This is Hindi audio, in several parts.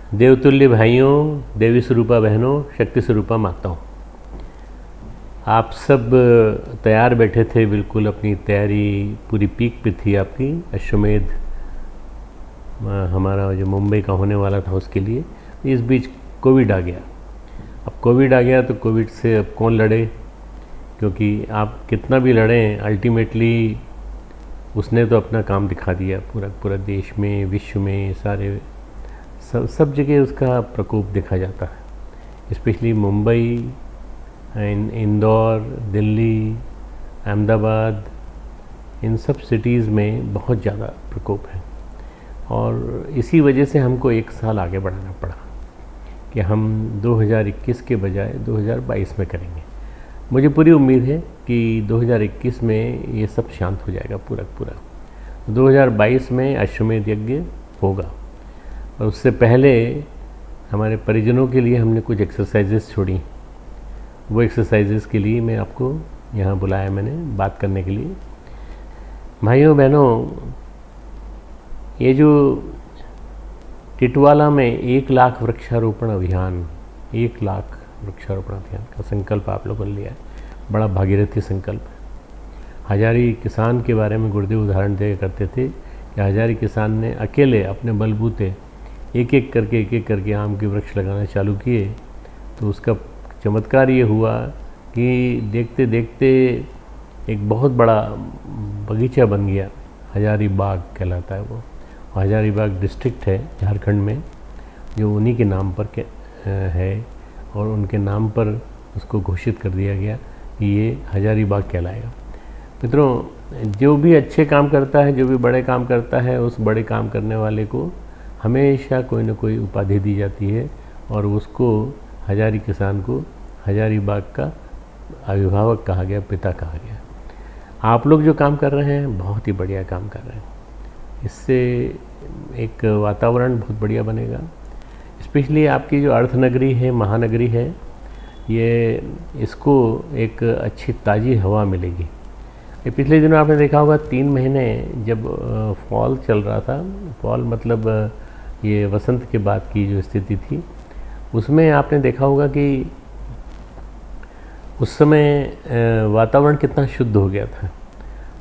देवतुल्य भाइयों, देवी स्वरूपा बहनों, शक्ति स्वरूपा माताओं, आप सब तैयार बैठे थे। बिल्कुल अपनी तैयारी पूरी पीक पे थी आपकी। अश्वमेध हमारा जो मुंबई का होने वाला था उसके लिए। इस बीच कोविड आ गया। अब कोविड आ गया तो कोविड से अब कौन लड़े, क्योंकि आप कितना भी लड़ें अल्टीमेटली उसने तो अपना काम दिखा दिया। पूरा देश में, विश्व में, सारे सब जगह उसका प्रकोप देखा जाता है। स्पेशली मुंबई, इंदौर, दिल्ली, अहमदाबाद, इन सब सिटीज़ में बहुत ज़्यादा प्रकोप है। और इसी वजह से हमको एक साल आगे बढ़ाना पड़ा कि हम 2021 के बजाय 2022 में करेंगे। मुझे पूरी उम्मीद है कि 2021 में ये सब शांत हो जाएगा पूरा। 2022 में अश्वमेध यज्ञ होगा। और उससे पहले हमारे परिजनों के लिए हमने कुछ एक्सरसाइजेस छोड़ी। वो एक्सरसाइजेस के लिए मैं आपको यहाँ बुलाया, मैंने बात करने के लिए। भाइयों बहनों, ये जो टिटवाला में 1 लाख वृक्षारोपण अभियान, 1 लाख वृक्षारोपण अभियान का संकल्प आप लोगों ने लिया है, बड़ा भागीरथी संकल्प है। हजारी किसान के बारे में गुरुदेव उदाहरण दिया करते थे कि हजारी किसान ने अकेले अपने बलबूते एक एक करके आम के वृक्ष लगाना चालू किए। तो उसका चमत्कार ये हुआ कि देखते देखते एक बहुत बड़ा बगीचा बन गया। हजारी बाग कहलाता है वो। हजारी बाग डिस्ट्रिक्ट है झारखंड में, जो उन्हीं के नाम पर है, और उनके नाम पर उसको घोषित कर दिया गया कि ये हजारी बाग कहलाएगा। मित्रों, जो भी अच्छे काम करता है, जो भी बड़े काम करता है, उस बड़े काम करने वाले को हमेशा कोई न कोई उपाधि दी जाती है, और उसको हजारी किसान को हजारी बाग का अभिभावक कहा गया, पिता कहा गया। आप लोग जो काम कर रहे हैं बहुत ही बढ़िया काम कर रहे हैं। इससे एक वातावरण बहुत बढ़िया बनेगा। स्पेशली आपकी जो अर्थनगरी है, महानगरी है, ये इसको एक अच्छी ताज़ी हवा मिलेगी। ये पिछले दिनों आपने देखा होगा 3 महीने जब फॉल चल रहा था, फॉल मतलब ये वसंत के बाद की जो स्थिति थी, उसमें आपने देखा होगा कि उस समय वातावरण कितना शुद्ध हो गया था।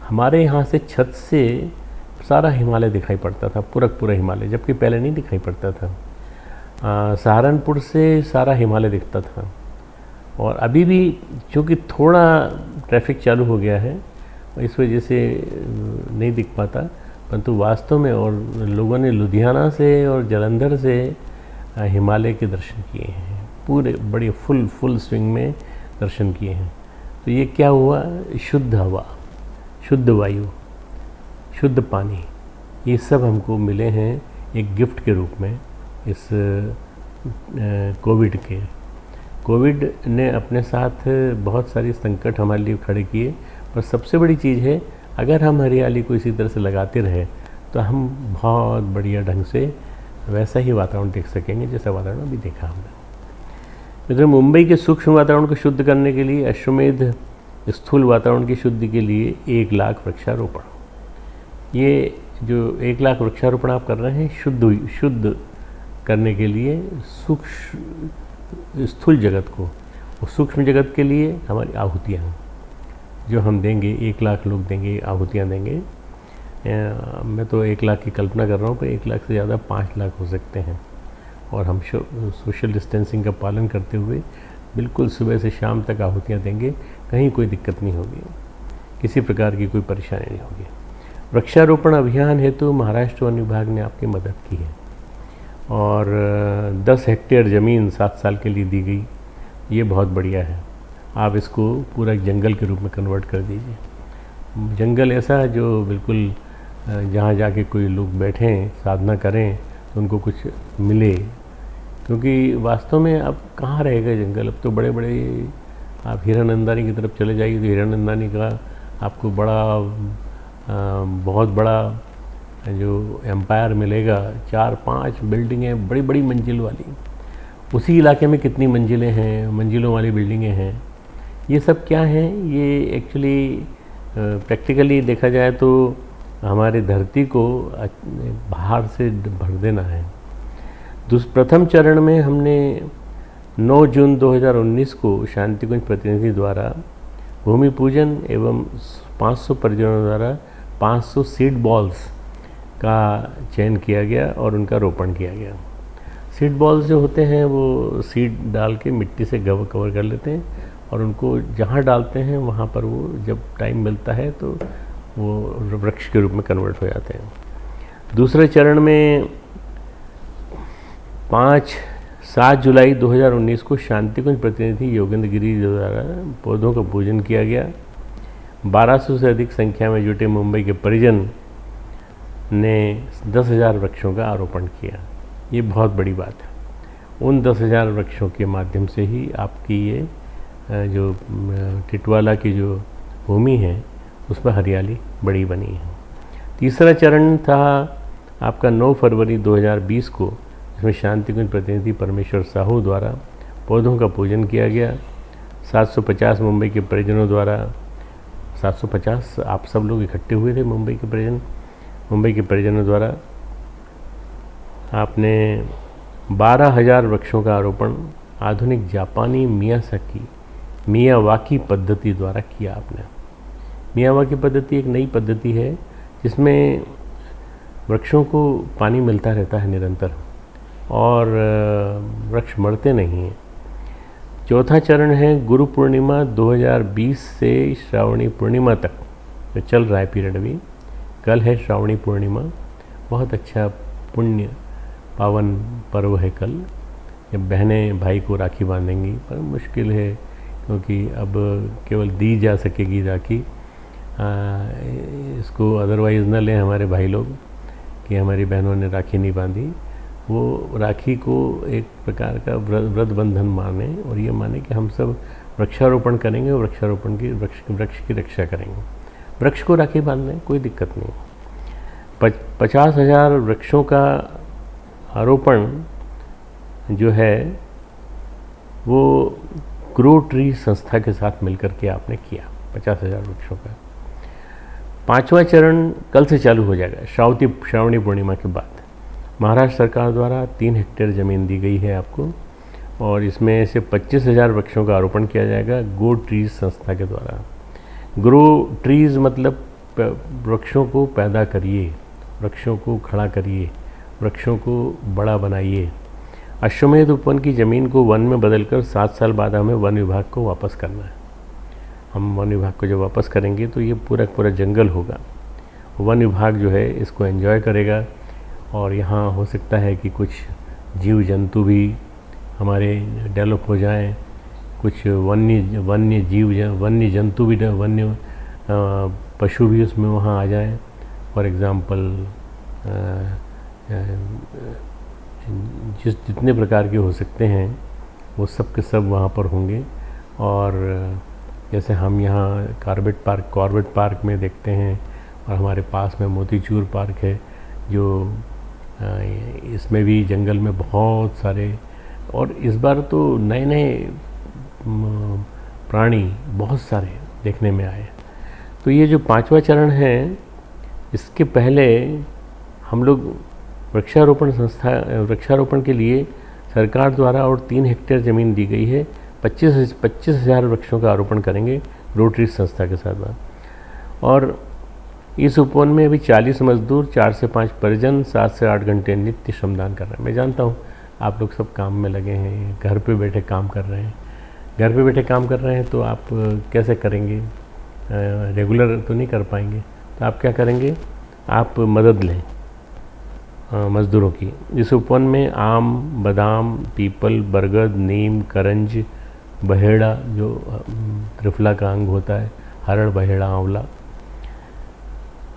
हमारे यहाँ से छत से सारा हिमालय दिखाई पड़ता था, पूरा हिमालय, जबकि पहले नहीं दिखाई पड़ता था। सहारनपुर से सारा हिमालय दिखता था। और अभी भी चूँकि थोड़ा ट्रैफिक चालू हो गया है, इस वजह से नहीं दिख पाता, परंतु वास्तव में और लोगों ने लुधियाना से और जालंधर से हिमालय के दर्शन किए हैं। पूरे बड़े फुल स्विंग में दर्शन किए हैं। तो ये क्या हुआ? शुद्ध हवा, शुद्ध वायु, शुद्ध पानी, ये सब हमको मिले हैं एक गिफ्ट के रूप में इस कोविड के। कोविड ने अपने साथ बहुत सारी संकट हमारे लिए खड़े किए, पर सबसे बड़ी चीज़ है, अगर हम हरियाली को इसी तरह से लगाते रहे तो हम बहुत बढ़िया ढंग से वैसा ही वातावरण देख सकेंगे जैसा वातावरण अभी देखा हमने। मित्रों, मुंबई के सूक्ष्म वातावरण को शुद्ध करने के लिए अश्वमेध स्थूल वातावरण की शुद्धि के लिए 1 लाख वृक्षारोपण। ये जो 1 लाख वृक्षारोपण आप कर रहे हैं, शुद्ध करने के लिए सूक्ष्म स्थूल जगत को, और सूक्ष्म जगत के लिए हमारी आहुतियाँ जो हम देंगे, 1 लाख लोग देंगे, आहुतियाँ देंगे। मैं तो 1 लाख की कल्पना कर रहा हूँ, पर 1 लाख से ज़्यादा 5 लाख हो सकते हैं। और हम सोशल डिस्टेंसिंग का पालन करते हुए बिल्कुल सुबह से शाम तक आहुतियाँ देंगे। कहीं कोई दिक्कत नहीं होगी, किसी प्रकार की कोई परेशानी नहीं होगी। वृक्षारोपण अभियान हेतु महाराष्ट्र वन विभाग ने आपकी मदद की है, और 10 हेक्टेयर ज़मीन 7 साल के लिए दी गई। ये बहुत बढ़िया है। आप इसको पूरा जंगल के रूप में कन्वर्ट कर दीजिए। जंगल ऐसा जो बिल्कुल जहाँ जाके कोई लोग बैठें, साधना करें, तो उनको कुछ मिले, क्योंकि वास्तव में अब कहाँ रहेगा जंगल। अब तो बड़े बड़े आप हीरानंदानी की तरफ चले जाइए तो हीरानंदानी का आपको बहुत बड़ा जो एम्पायर मिलेगा, 4-5 बिल्डिंगें बड़ी बड़ी मंजिल वाली। उसी इलाके में कितनी मंजिलें हैं, मंजिलों वाली बिल्डिंगें हैं। ये सब क्या हैं? ये एक्चुअली प्रैक्टिकली देखा जाए तो हमारे धरती को बाहर से भर देना है। प्रथम चरण में हमने 9 जून 2019 को शांतिकुंज प्रतिनिधि द्वारा भूमि पूजन एवं 500 परिजनों द्वारा 500 सीड बॉल्स का चयन किया गया और उनका रोपण किया गया। सीड बॉल्स जो होते हैं वो सीड डाल के मिट्टी से कवर कर लेते हैं और उनको जहाँ डालते हैं वहाँ पर वो जब टाइम मिलता है तो वो वृक्ष के रूप में कन्वर्ट हो जाते हैं। दूसरे चरण में 7 जुलाई 2019 को शांतिकुंज प्रतिनिधि योगेंद्र गिरी द्वारा पौधों का पूजन किया गया। 1200 से अधिक संख्या में जुटे मुंबई के परिजन ने 10,000 वृक्षों का आरोपण किया। ये बहुत बड़ी बात है। उन 10,000 वृक्षों के माध्यम से ही आपकी ये जो टिटवाला की जो भूमि है उस पर हरियाली बड़ी बनी है। तीसरा चरण था आपका 9 फरवरी 2020 को, इसमें शांतिकुंज प्रतिनिधि परमेश्वर साहू द्वारा पौधों का पूजन किया गया। 750 मुंबई के परिजनों द्वारा 750 आप सब लोग इकट्ठे हुए थे मुंबई के परिजनों द्वारा आपने 12,000 वृक्षों का आरोपण आधुनिक जापानी मियावाकी पद्धति द्वारा किया आपने। मियावाकी पद्धति एक नई पद्धति है जिसमें वृक्षों को पानी मिलता रहता है निरंतर और वृक्ष मरते नहीं हैं। चौथा चरण है गुरु पूर्णिमा 2020 से श्रावणी पूर्णिमा तक जो चल रहा है पीरियड अभी। कल है श्रावणी पूर्णिमा, बहुत अच्छा पुण्य पावन पर्व है कल, जब बहनें भाई को राखी बांधेंगी। पर मुश्किल है क्योंकि अब केवल दी जा सकेगी राखी। इसको अदरवाइज़ न लें हमारे भाई लोग कि हमारी बहनों ने राखी नहीं बांधी। वो राखी को एक प्रकार का व्रत बंधन माने और ये माने कि हम सब वृक्षारोपण करेंगे और वृक्ष की रक्षा करेंगे। वृक्ष को राखी बांधने कोई दिक्कत नहीं। 50,000 वृक्षों का आरोपण जो है वो ग्रो ट्री संस्था के साथ मिलकर के आपने किया। 50,000 वृक्षों का 5वां चरण कल से चालू हो जाएगा श्रावणी पूर्णिमा के बाद। महाराष्ट्र सरकार द्वारा 3 हेक्टेयर ज़मीन दी गई है आपको और इसमें से 25,000 वृक्षों का आरोपण किया जाएगा ग्रो ट्रीज संस्था के द्वारा। ग्रो ट्रीज मतलब वृक्षों को पैदा करिए, वृक्षों को खड़ा करिए, वृक्षों को बड़ा बनाइए। अश्वमेध उपवन की ज़मीन को वन में बदलकर 7 साल बाद हमें वन विभाग को वापस करना है। हम वन विभाग को जब वापस करेंगे तो ये पूरा जंगल होगा। वन विभाग जो है इसको एंजॉय करेगा और यहाँ हो सकता है कि कुछ जीव जंतु भी हमारे डेवलप हो जाएं, कुछ वन्य जंतु भी वन्य पशु भी उसमें वहाँ आ जाएं। फॉर एग्ज़ाम्पल जितने प्रकार के हो सकते हैं वो सब के सब वहाँ पर होंगे। और जैसे हम यहाँ कॉर्बेट पार्क में देखते हैं और हमारे पास में मोतीचूर पार्क है जो इसमें भी जंगल में बहुत सारे, और इस बार तो नए प्राणी बहुत सारे देखने में आए। तो ये जो 5वां चरण है इसके पहले हम लोग वृक्षारोपण के लिए सरकार द्वारा और 3 हेक्टेयर ज़मीन दी गई है। 25,000 वृक्षों का आरोपण करेंगे रोटरी संस्था के साथ। और इस उपवन में अभी 40 मजदूर, 4 से 5 परिजन, 7 से 8 घंटे नित्य श्रमदान कर रहे हैं। मैं जानता हूँ आप लोग सब काम में लगे हैं, घर पे बैठे काम कर रहे हैं। तो आप कैसे करेंगे, रेगुलर तो नहीं कर पाएंगे। तो आप क्या करेंगे, आप मदद लें मज़दूरों की। इस उपवन में आम, बादाम, पीपल, बरगद, नीम, करंज, बहेड़ा जो त्रिफला का अंग होता है, हरड़, बहेड़ा,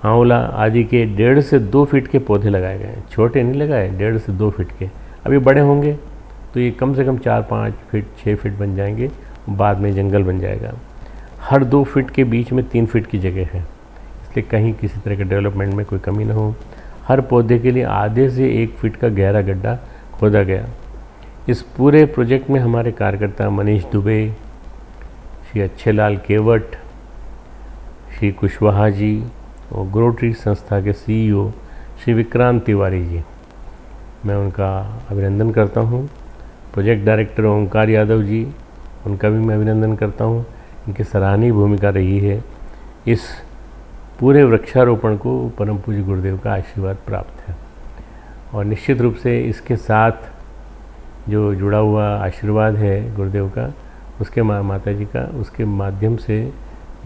आंवला आदि के 1.5 से 2 फीट के पौधे लगाए गए हैं। छोटे नहीं लगाए, 1.5 से 2 फीट के। अभी बड़े होंगे तो ये कम से कम 4-5 फीट 6 फीट बन जाएंगे, बाद में जंगल बन जाएगा। हर 2 फीट के बीच में 3 फीट की जगह है, इसलिए कहीं किसी तरह के डेवलपमेंट में कोई कमी ना हो। हर पौधे के लिए आधे से 1 फीट का गहरा गड्ढा खोदा गया। इस पूरे प्रोजेक्ट में हमारे कार्यकर्ता मनीष दुबे, श्री अच्छेलाल केवट, श्री कुशवाहा जी और ग्रो ट्री संस्था के CEO श्री विक्रांत तिवारी जी, मैं उनका अभिनंदन करता हूँ। प्रोजेक्ट डायरेक्टर ओंकार यादव जी, उनका भी मैं अभिनंदन करता हूँ। इनकी सराहनीय भूमिका रही है। इस पूरे वृक्षारोपण को परम पूज्य गुरुदेव का आशीर्वाद प्राप्त है और निश्चित रूप से इसके साथ जो जुड़ा हुआ आशीर्वाद है गुरुदेव का, उसके माता जी का, उसके माध्यम से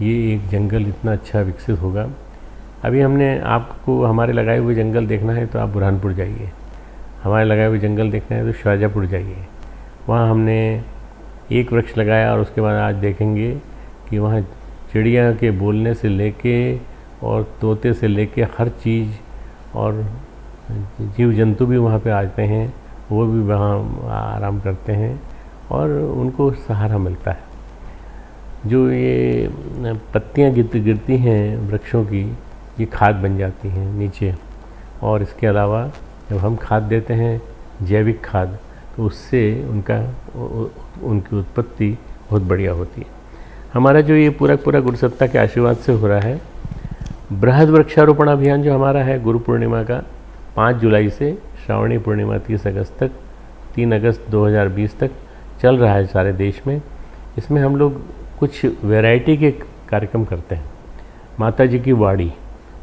ये एक जंगल इतना अच्छा विकसित होगा। अभी हमने आपको हमारे लगाए हुए जंगल देखना है तो आप बुरहानपुर जाइए, हमारे लगाए हुए जंगल देखना है तो शाहजहाँपुर जाइए। वहाँ हमने एक वृक्ष लगाया और उसके बाद आज देखेंगे कि वहाँ चिड़िया के बोलने से लेके और तोते से लेके हर चीज़ और जीव जंतु भी वहाँ पे आते हैं, वो भी वहाँ आराम करते हैं और उनको सहारा मिलता है। जो ये पत्तियाँ गिरती हैं वृक्षों की, ये खाद बन जाती हैं नीचे। और इसके अलावा जब हम खाद देते हैं जैविक खाद, तो उससे उनकी उत्पत्ति बहुत बढ़िया होती है। हमारा जो ये पूरा गुरुसत्ता के आशीर्वाद से हो रहा है बृहद वृक्षारोपण अभियान जो हमारा है, गुरु पूर्णिमा का 5 जुलाई से श्रावणी पूर्णिमा 30 अगस्त तक, 3 अगस्त 2020 तक चल रहा है सारे देश में। इसमें हम लोग कुछ वैरायटी के कार्यक्रम करते हैं। माता जी की वाड़ी,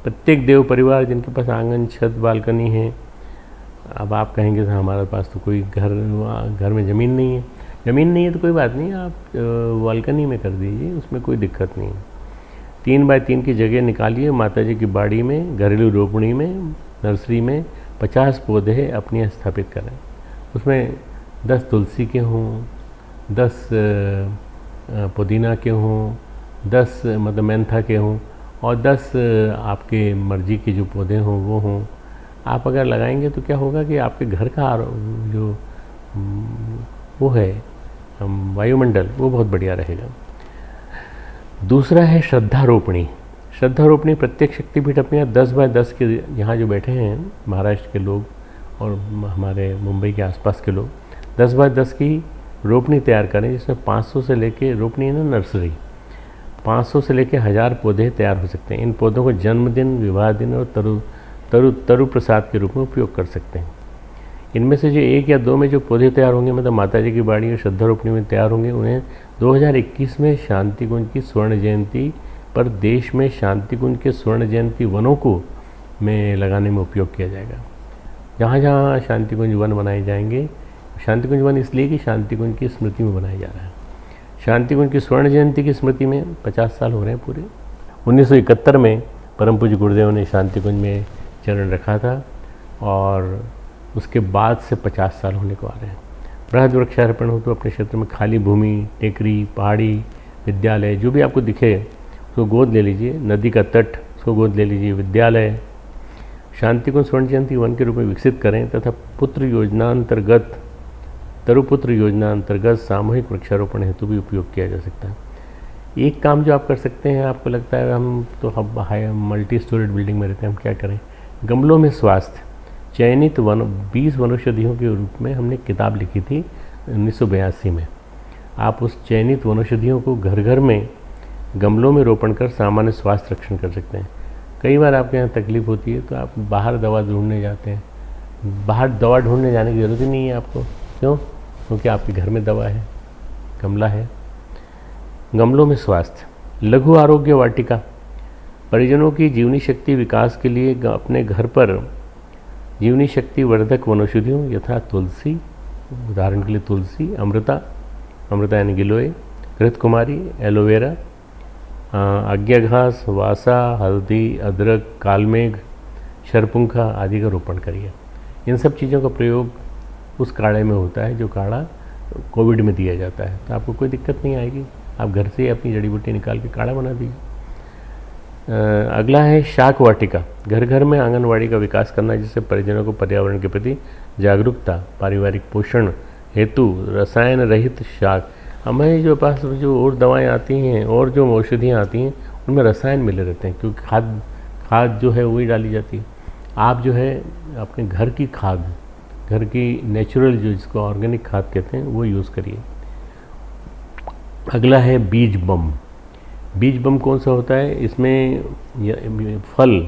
प्रत्येक देव परिवार जिनके पास आंगन, छत, बालकनी है। अब आप कहेंगे तो हमारे पास तो कोई घर में ज़मीन नहीं है। ज़मीन नहीं है तो कोई बात नहीं, आप बालकनी में कर दीजिए, उसमें कोई दिक्कत नहीं है। 3 बाय 3 की जगह निकालिए, माता जी की बाड़ी में, घरेलू रोपणी में, नर्सरी में 50 पौधे अपने स्थापित करें। उसमें 10 तुलसी के हों, 10 पुदीना के हों, 10 मतलब मेंथा के हों और 10 आपके मर्जी के जो पौधे हों वो हों। आप अगर लगाएंगे तो क्या होगा कि आपके घर का जो वो है वायुमंडल, वो बहुत बढ़िया रहेगा। दूसरा है श्रद्धारोपणी। श्रद्धारोपणी प्रत्येक शक्तिपीठ अपने यहाँ 10 बाय 10 के, यहाँ जो बैठे हैं महाराष्ट्र के लोग और हमारे मुंबई के आसपास के लोग, 10 बाय 10 की रोपनी तैयार करें, जिसमें 500 से लेके, रोपनी है ना नर्सरी, 500 से लेके 1000 पौधे तैयार हो सकते हैं। इन पौधों को जन्मदिन, विवाह दिन और तरु प्रसाद के रूप में उपयोग कर सकते हैं। इनमें से जो 1 या 2 में जो पौधे तैयार होंगे, मतलब माता जी की बाड़ी और श्रद्धारोपणी में तैयार होंगे, उन्हें 2021 में शांति कुंज की स्वर्ण जयंती पर देश में शांति कुंज के स्वर्ण जयंती वनों को में लगाने में उपयोग किया जाएगा। जहाँ जहाँ शांति कुंज वन बनाए जाएंगे, शांति कुंज वन इसलिए कि शांति कुंज की स्मृति में बनाया जा रहा है। शांति कुंज की स्वर्ण जयंती की स्मृति में 50 साल हो रहे हैं पूरे। 1971 में परम पूज्य गुरुदेव ने शांति कुंज में चरण रखा था और उसके बाद से 50 साल होने को आ रहे हैं। बृहद वृक्षारोपण हो तो अपने क्षेत्र में खाली भूमि, टेकरी, पहाड़ी, विद्यालय, जो भी आपको दिखे उसको गोद ले लीजिए। नदी का तट, उसको गोद ले लीजिए। विद्यालय शांति कुंज स्वर्ण जयंती वन के रूप में विकसित करें तथा पुत्र योजना अंतर्गत, तरुपुत्र योजना अंतर्गत सामूहिक वृक्षारोपण हेतु भी उपयोग किया जा सकता है। एक काम जो आप कर सकते हैं, आपको लगता है हम तो मल्टी स्टोरेड बिल्डिंग में रहते हैं, हम क्या करें? गमलों में स्वास्थ्य, चयनित 20 वनौषधियों के रूप में हमने किताब लिखी थी 1982 में। आप उस चयनित वनौषधियों को घर घर में गमलों में रोपण कर सामान्य स्वास्थ्य रक्षण कर सकते हैं। कई बार आपके यहाँ तकलीफ होती है तो आप बाहर दवा ढूंढने जाते हैं। बाहर दवा ढूंढने जाने की ज़रूरत ही नहीं है आपको। क्यों? क्योंकि आपके घर में दवा है, गमला है। गमलों में स्वास्थ्य, लघु आरोग्य वाटिका, परिजनों की जीवनी शक्ति विकास के लिए अपने घर पर जीवनी शक्ति वर्धक वनौषधियों यथा तुलसी, उदाहरण के लिए तुलसी, अमृता यानी गिलोय, घृतकुमारी, एलोवेरा, आज्ञा घास, वासा, हल्दी, अदरक, कालमेघ, शरपुंखा आदि का रोपण करिए। इन सब चीज़ों का प्रयोग उस काढ़े में होता है जो काढ़ा कोविड में दिया जाता है, तो आपको कोई दिक्कत नहीं आएगी। आप घर से अपनी जड़ी बूटी निकाल के काढ़ा बना दीजिए। अगला है शाक वाटिका, घर घर में आंगनवाड़ी का विकास करना, जिससे परिजनों को पर्यावरण के प्रति जागरूकता, पारिवारिक पोषण हेतु रसायन रहित शाक। हमारे जो पास जो और दवाएं आती हैं और जो औषधियाँ आती हैं उनमें रसायन मिले रहते हैं, क्योंकि खाद जो है वही डाली जाती है। आप जो है अपने घर की खाद, घर की नेचुरल, जो जिसको ऑर्गेनिक खाद कहते हैं, वो यूज़ करिए। अगला है बीज बम। बीज बम कौन सा होता है? इसमें फल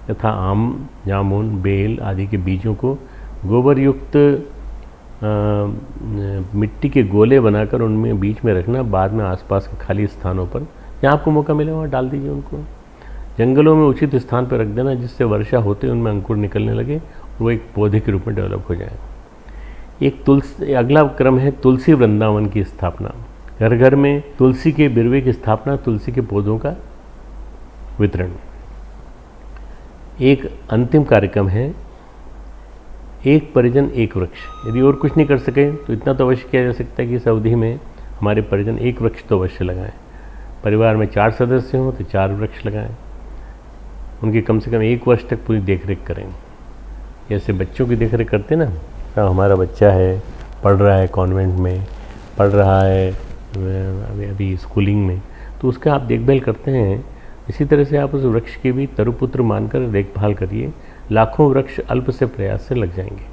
तथा आम, जामुन, बेल आदि के बीजों को गोबर युक्त मिट्टी के गोले बनाकर उनमें बीच में रखना, बाद में आसपास के खाली स्थानों पर जहाँ आपको मौका मिले वहाँ डाल दीजिए उनको। जंगलों में उचित स्थान पर रख देना, जिससे वर्षा होते उनमें अंकुर निकलने लगे और वो एक पौधे के रूप में डेवलप हो जाए। अगला क्रम है तुलसी वृंदावन की स्थापना। घर घर में तुलसी के बिरवे की स्थापना, तुलसी के पौधों का वितरण। एक अंतिम कार्यक्रम है एक परिजन एक वृक्ष। यदि और कुछ नहीं कर सके तो इतना तो अवश्य किया जा सकता है कि इस अवधि में हमारे परिजन एक वृक्ष तो अवश्य लगाएं। परिवार में 4 सदस्य हों तो 4 वृक्ष लगाएं। उनकी कम से कम 1 वर्ष तक पूरी देखरेख करें। जैसे बच्चों की देखरेख करते ना, तो हमारा बच्चा है, पढ़ रहा है कॉन्वेंट में, पढ़ रहा है अभी स्कूलिंग में, तो उसका आप देखभाल करते हैं, इसी तरह से आप उस वृक्ष की भी तरुपुत्र मानकर देखभाल करिए। लाखों वृक्ष अल्प से प्रयास से लग जाएंगे।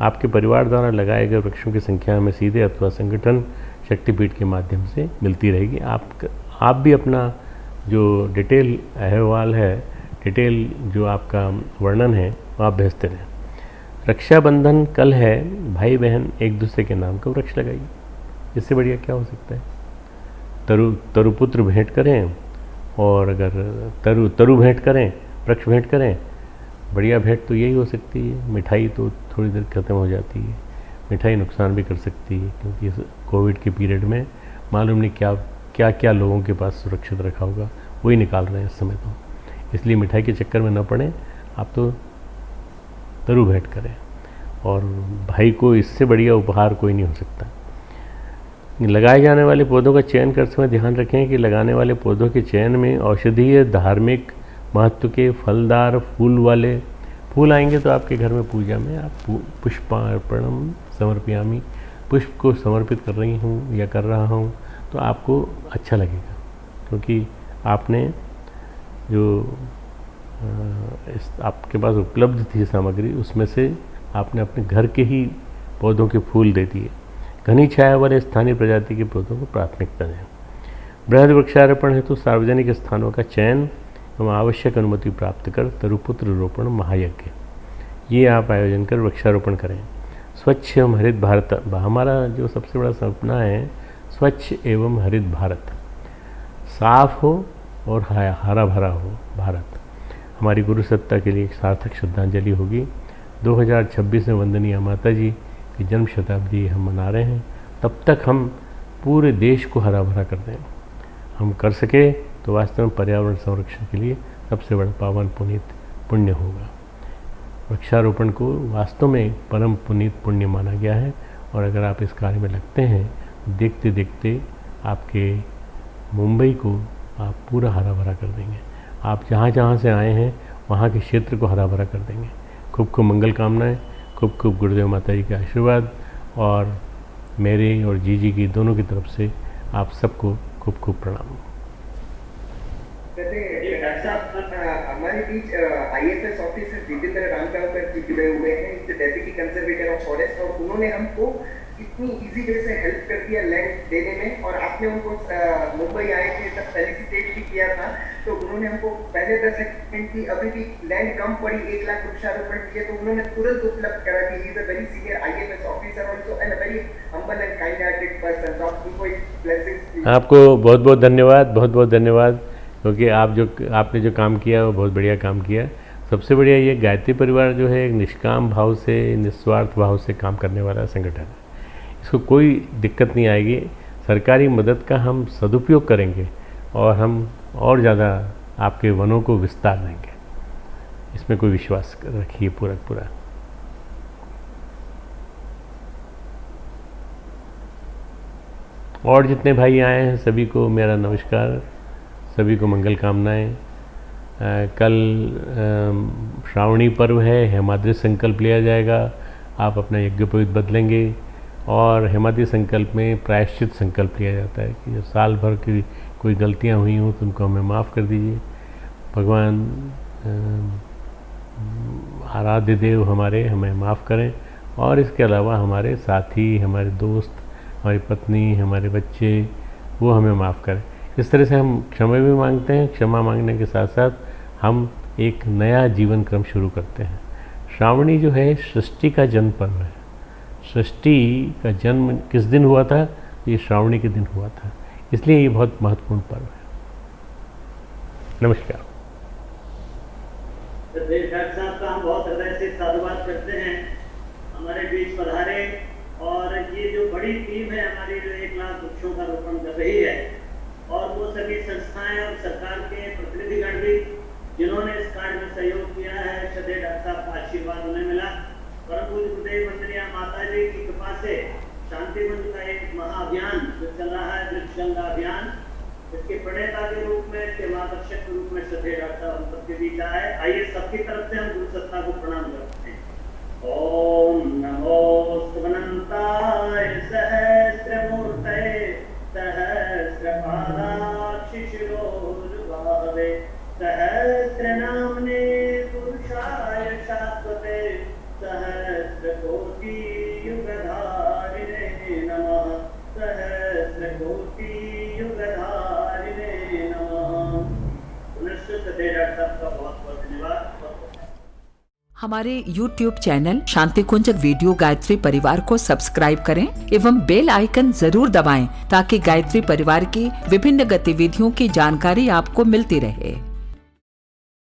आपके परिवार द्वारा लगाए गए वृक्षों की संख्या हमें सीधे अथवा संगठन शक्तिपीठ के माध्यम से मिलती रहेगी। आप भी अपना जो डिटेल अहवाल है, डिटेल जो आपका वर्णन है, वो आप भेजते रहें। रक्षाबंधन कल है, भाई बहन एक दूसरे के नाम का वृक्ष लगाइए। इससे बढ़िया क्या हो सकता है। तरुपुत्र भेंट करें, और अगर तरु भेंट करें, वृक्ष भेंट करें, बढ़िया भेंट तो यही हो सकती है। मिठाई तो थोड़ी देर ख़त्म हो जाती है, मिठाई नुकसान भी कर सकती है, क्योंकि इस कोविड के पीरियड में मालूम नहीं क्या लोगों के पास सुरक्षित रखा होगा, वही निकाल रहे हैं इस समय तो। इसलिए मिठाई के चक्कर में न पड़ें, आप तो तरु भेंट करें। और भाई को इससे बढ़िया उपहार कोई नहीं हो सकता। लगाए जाने वाले पौधों का चयन करते समय ध्यान रखें कि लगाने वाले पौधों के चयन में औषधीय, धार्मिक महत्व के, फलदार, फूल वाले फूल आएंगे तो आपके घर में पूजा में आप पुष्पार्पणम समर्पयामि, पुष्प को समर्पित कर रही हूँ या कर रहा हूँ, तो आपको अच्छा लगेगा, क्योंकि आपने जो आपके पास उपलब्ध थी सामग्री, उसमें से आपने अपने घर के ही पौधों के फूल दे दिए। घनी छाया वाले स्थानीय प्रजाति के पौधों को प्राथमिकता दें। बृहद वृक्षारोपण हेतु सार्वजनिक स्थानों का चयन एवं आवश्यक अनुमति प्राप्त कर तरुपुत्र रोपण महायज्ञ, ये आप आयोजन कर वृक्षारोपण करें। स्वच्छ एवं हरित भारत, हमारा जो सबसे बड़ा सपना है स्वच्छ एवं हरित भारत, साफ हो और हरा भरा हो भारत, हमारी गुरु सत्ता के लिए एक सार्थक श्रद्धांजलि होगी। 2026 में वंदनीय माता जी की जन्म शताब्दी हम मना रहे हैं, तब तक हम पूरे देश को हरा भरा कर दें। हम कर सके तो वास्तव में पर्यावरण संरक्षण के लिए सबसे बड़ा पावन पुनीत पुण्य होगा। वृक्षारोपण को वास्तव में परम पुनीत पुण्य माना गया है, और अगर आप इस कार्य में लगते हैं, देखते देखते आपके मुंबई को आप पूरा हरा भरा कर देंगे। आप जहाँ जहाँ से आए हैं वहाँ के क्षेत्र को हरा भरा कर देंगे। खूब खूब मंगल कामनाएं, खूब खूब गुरुदेव माता जी के आशीर्वाद, और मेरे और जी की दोनों की तरफ से आप सबको खूब खूब प्रणाम। हमारे बीच IAS ऑफिसर जितेंद्र रामगांवकर जी जुड़े हुए हैं, डेप्यूटी कंजर्वेटर ऑफ फॉरेस्ट, और उन्होंने हमको इतनी इजी वे से हेल्प कर दिया लैंड देने में। और आपने उनको मुंबई आए थे तब फेलिसिटेट भी किया था, तो उन्होंने हमको पहले 10 सेकंड की, अभी भी लैंड कम पड़ी, 1 लाख वृक्षारोपण किए, तो उन्होंने तुरंत उपलब्ध करा दी। He is a very senior IAS officer also and a very humble and kind hearted person. तो आप उनको एक ब्लेसिंग्स। आपको बहुत बहुत धन्यवाद, बहुत बहुत धन्यवाद, क्योंकि आपने जो काम किया वो बहुत बढ़िया काम किया। सबसे बढ़िया ये गायत्री परिवार जो है एक निष्काम भाव से, निस्वार्थ भाव से काम करने वाला संगठन है। इसको कोई दिक्कत नहीं आएगी। सरकारी मदद का हम सदुपयोग करेंगे और हम और ज़्यादा आपके वनों को विस्तार देंगे, इसमें कोई विश्वास रखिए पूरा। और जितने भाई आए हैं सभी को मेरा नमस्कार, सभी को मंगल कामनाएं। कल श्रावणी पर्व है, हेमाद्रि संकल्प लिया जाएगा। आप अपना यज्ञोपवीत बदलेंगे, और हेमाद्रि संकल्प में प्रायश्चित संकल्प लिया जाता है कि जो साल भर की कोई गलतियां हुई हों तो उनको हमें माफ़ कर दीजिए। भगवान आराध्य देव हमें माफ़ करें, और इसके अलावा हमारे साथी, हमारे दोस्त, हमारी पत्नी, हमारे बच्चे, वो हमें माफ़ करें। इस तरह से हम क्षमा भी मांगते हैं। क्षमा मांगने के साथ साथ हम एक नया जीवन क्रम शुरू करते हैं। श्रावणी जो है सृष्टि का जन्म पर्व है। सृष्टि का जन्म किस दिन हुआ था? ये श्रावणी के दिन हुआ था, इसलिए ये बहुत महत्वपूर्ण पर्व है। नमस्कार। तो डॉक्टर साहब का हम बहुत हृदय से साधुवाद करते हैं, हमारे बीच पधारे। और ये जो बड़ी टीम है हमारी, जो 1 लाख वृक्षों का रोपण कर रही है, और वो सभी संस्थाएं और सरकार के प्रतिनिधिगण भी जिन्होंने इस कार्य में सहयोग किया है, श्रद्धेय डॉक्टर साहब का आशीर्वाद उन्हें मिला। परम पूज्य गुरुदेव वंदनीय माता जी की कृपा से शांति कुंज का एक महाअभियान जो चल रहा है, वृक्षगंगा अभियान, इसके प्रणेता के रूप में, इसके मार्गदर्शक के रूप में श्रद्धेय डॉक्टर साहब हम सबके बीच आए। आइए सबकी तरफ से हम गुरु सत्ता को प्रणाम करते हैं। ओम नमो स्तवनंताय सहस्रमूर्तये सहस्रपादाक्षि शिरोरुबाहवे सहस्रनाम्ने पुरुषाय शाश्वते सहस्रकोटि युगधारिणे नमः सहस्रकोटि युगधारिणे नमः। पुनश्च श्रद्धेय डॉक्टर साहब का बहुत बहुत धन्यवाद। हमारे YouTube चैनल शांति कुंज वीडियो गायत्री परिवार को सब्सक्राइब करें एवं बेल आइकन जरूर दबाएं ताकि गायत्री परिवार की विभिन्न गतिविधियों की जानकारी आपको मिलती रहे।